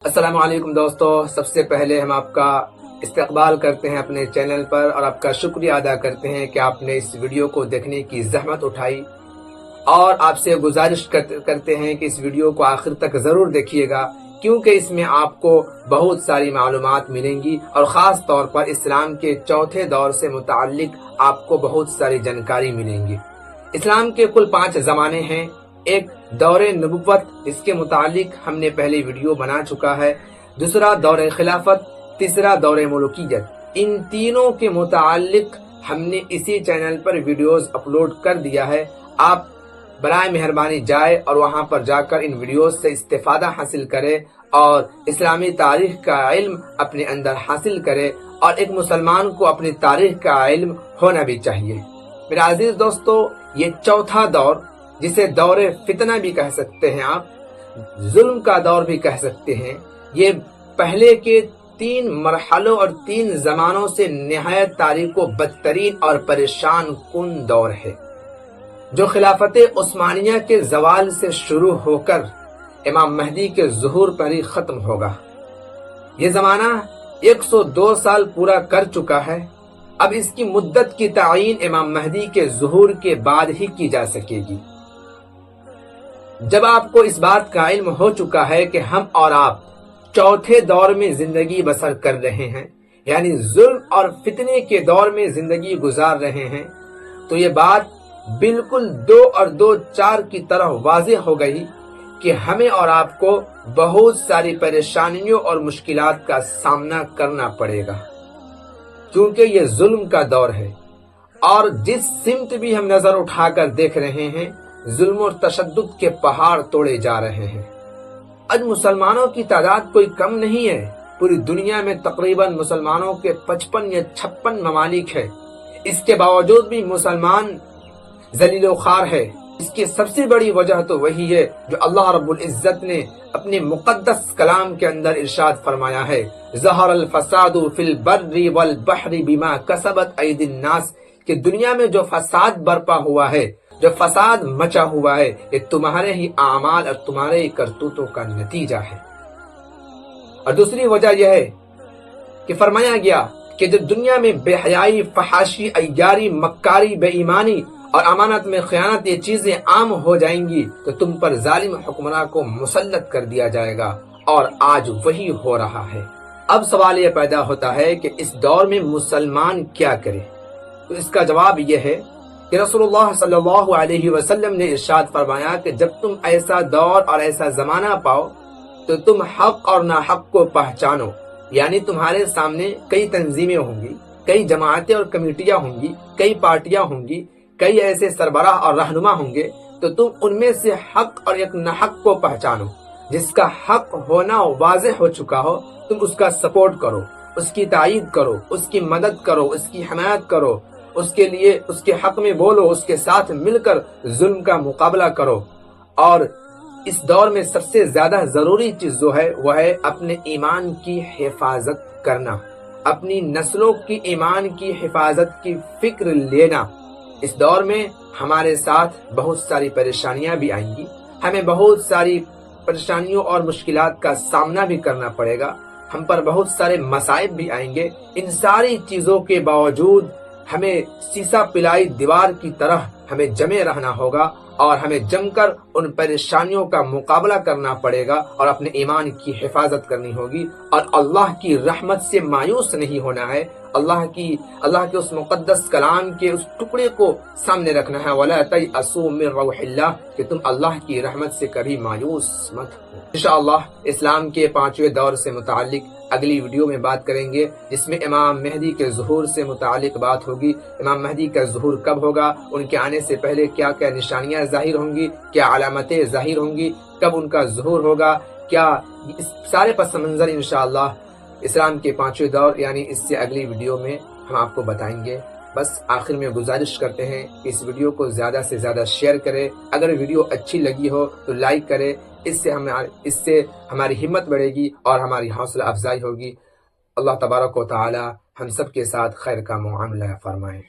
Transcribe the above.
السلام علیکم دوستو، سب سے پہلے ہم آپ کا استقبال کرتے ہیں اپنے چینل پر اور آپ کا شکریہ ادا کرتے ہیں کہ آپ نے اس ویڈیو کو دیکھنے کی زحمت اٹھائی، اور آپ سے گزارش کرتے ہیں کہ اس ویڈیو کو آخر تک ضرور دیکھیے گا، کیونکہ اس میں آپ کو بہت ساری معلومات ملیں گی اور خاص طور پر اسلام کے چوتھے دور سے متعلق آپ کو بہت ساری جانکاری ملیں گی۔ اسلام کے کل 5 زمانے ہیں۔ ایک دور نبوت، اس کے متعلق ہم نے پہلے ویڈیو بنا چکا ہے۔ دوسرا دور خلافت، تیسرا دور ملوکیت۔ ان تینوں کے متعلق ہم نے اسی چینل پر ویڈیوز اپلوڈ کر دیا ہے۔ آپ برائے مہربانی جائے اور وہاں پر جا کر ان ویڈیوز سے استفادہ حاصل کرے اور اسلامی تاریخ کا علم اپنے اندر حاصل کرے، اور ایک مسلمان کو اپنی تاریخ کا علم ہونا بھی چاہیے۔ میرے عزیز دوستو، یہ چوتھا دور، جسے دور فتنہ بھی کہہ سکتے ہیں، آپ ظلم کا دور بھی کہہ سکتے ہیں، یہ پہلے کے 3 مرحلوں اور 3 زمانوں سے نہایت تاریک و بدترین اور پریشان کن دور ہے، جو خلافت عثمانیہ کے زوال سے شروع ہو کر امام مہدی کے ظہور پر ہی ختم ہوگا۔ یہ زمانہ 102 سال پورا کر چکا ہے۔ اب اس کی مدت کی تعیین امام مہدی کے ظہور کے بعد ہی کی جا سکے گی۔ جب آپ کو اس بات کا علم ہو چکا ہے کہ ہم اور آپ چوتھے دور میں زندگی بسر کر رہے ہیں، یعنی ظلم اور فتنے کے دور میں زندگی گزار رہے ہیں، تو یہ بات بالکل 2 اور 2 4 کی طرح واضح ہو گئی کہ ہمیں اور آپ کو بہت ساری پریشانیوں اور مشکلات کا سامنا کرنا پڑے گا، کیونکہ یہ ظلم کا دور ہے، اور جس سمت بھی ہم نظر اٹھا کر دیکھ رہے ہیں، ظلم اور تشدد کے پہاڑ توڑے جا رہے ہیں۔ آج مسلمانوں کی تعداد کوئی کم نہیں ہے۔ پوری دنیا میں تقریباً مسلمانوں کے 55 یا 56 ممالک ہے۔ اس کے باوجود بھی مسلمان ذلیل و خوار ہے۔ اس کی سب سے بڑی وجہ تو وہی ہے جو اللہ رب العزت نے اپنے مقدس کلام کے اندر ارشاد فرمایا ہے، ظہر الفساد فی البر والبحر بما کسبت ایدی الناس، کہ دنیا میں جو فساد برپا ہوا ہے، جو فساد مچا ہوا ہے، یہ تمہارے ہی اعمال اور تمہارے ہی کرتوتوں کا نتیجہ ہے۔ اور دوسری وجہ یہ ہے کہ فرمایا گیا کہ جو دنیا میں بے حیائی، فحاشی، عیاری، مکاری، بے ایمانی اور امانت میں خیانت، یہ چیزیں عام ہو جائیں گی تو تم پر ظالم حکمراں کو مسلط کر دیا جائے گا، اور آج وہی ہو رہا ہے۔ اب سوال یہ پیدا ہوتا ہے کہ اس دور میں مسلمان کیا کرے؟ تو اس کا جواب یہ ہے کہ رسول اللہ صلی اللہ علیہ وسلم نے ارشاد فرمایا کہ جب تم ایسا دور اور ایسا زمانہ پاؤ تو تم حق اور ناحق کو پہچانو، یعنی تمہارے سامنے کئی تنظیمیں ہوں گی، کئی جماعتیں اور کمیٹیاں ہوں گی، کئی پارٹیاں ہوں گی، کئی ایسے سربراہ اور رہنما ہوں گے، تو تم ان میں سے حق اور ایک ناحق کو پہچانو۔ جس کا حق ہونا واضح ہو چکا ہو، تم اس کا سپورٹ کرو، اس کی تائید کرو، اس کی مدد کرو، اس کی حمایت کرو، اس کے لیے اس کے حق میں بولو، اس کے ساتھ مل کر ظلم کا مقابلہ کرو۔ اور اس دور میں سب سے زیادہ ضروری چیز جو ہے وہ ہے اپنے ایمان کی حفاظت کرنا، اپنی نسلوں کی ایمان کی حفاظت کی فکر لینا۔ اس دور میں ہمارے ساتھ بہت ساری پریشانیاں بھی آئیں گی، ہمیں بہت ساری پریشانیوں اور مشکلات کا سامنا بھی کرنا پڑے گا، ہم پر بہت سارے مصائب بھی آئیں گے۔ ان ساری چیزوں کے باوجود ہمیں سیسا پلائی دیوار کی طرح ہمیں جمے رہنا ہوگا، اور ہمیں جم کر ان پریشانیوں کا مقابلہ کرنا پڑے گا، اور اپنے ایمان کی حفاظت کرنی ہوگی، اور اللہ کی رحمت سے مایوس نہیں ہونا ہے۔ اللہ کے اس مقدس کلام کے اس ٹکڑے کو سامنے رکھنا ہے، وَلَا تَيْأَسُوا مِن رَوْحِ اللَّهِ، کہ تم اللہ کی رحمت سے کبھی مایوس مت ہو۔ انشاءاللہ اسلام کے 5ویں دور سے متعلق اگلی ویڈیو میں بات کریں گے، جس میں امام مہدی کے ظہور سے متعلق بات ہوگی۔ امام مہدی کا ظہور کب ہوگا، ان کے آنے سے پہلے کیا کیا نشانیاں ظاہر ہوں گی، کیا علامتیں ظاہر ہوں گی، کب ان کا ظہور ہوگا، کیا اس سارے پس منظر انشاءاللہ اسلام کے 5ویں دور یعنی اس سے اگلی ویڈیو میں ہم آپ کو بتائیں گے۔ بس آخر میں گزارش کرتے ہیں کہ اس ویڈیو کو زیادہ سے زیادہ شیئر کریں، اگر ویڈیو اچھی لگی ہو تو لائک کریں، اس سے ہماری ہمت بڑھے گی اور ہماری حوصلہ افزائی ہوگی۔ اللہ تبارک و تعالی ہم سب کے ساتھ خیر کا معاملہ فرمائے۔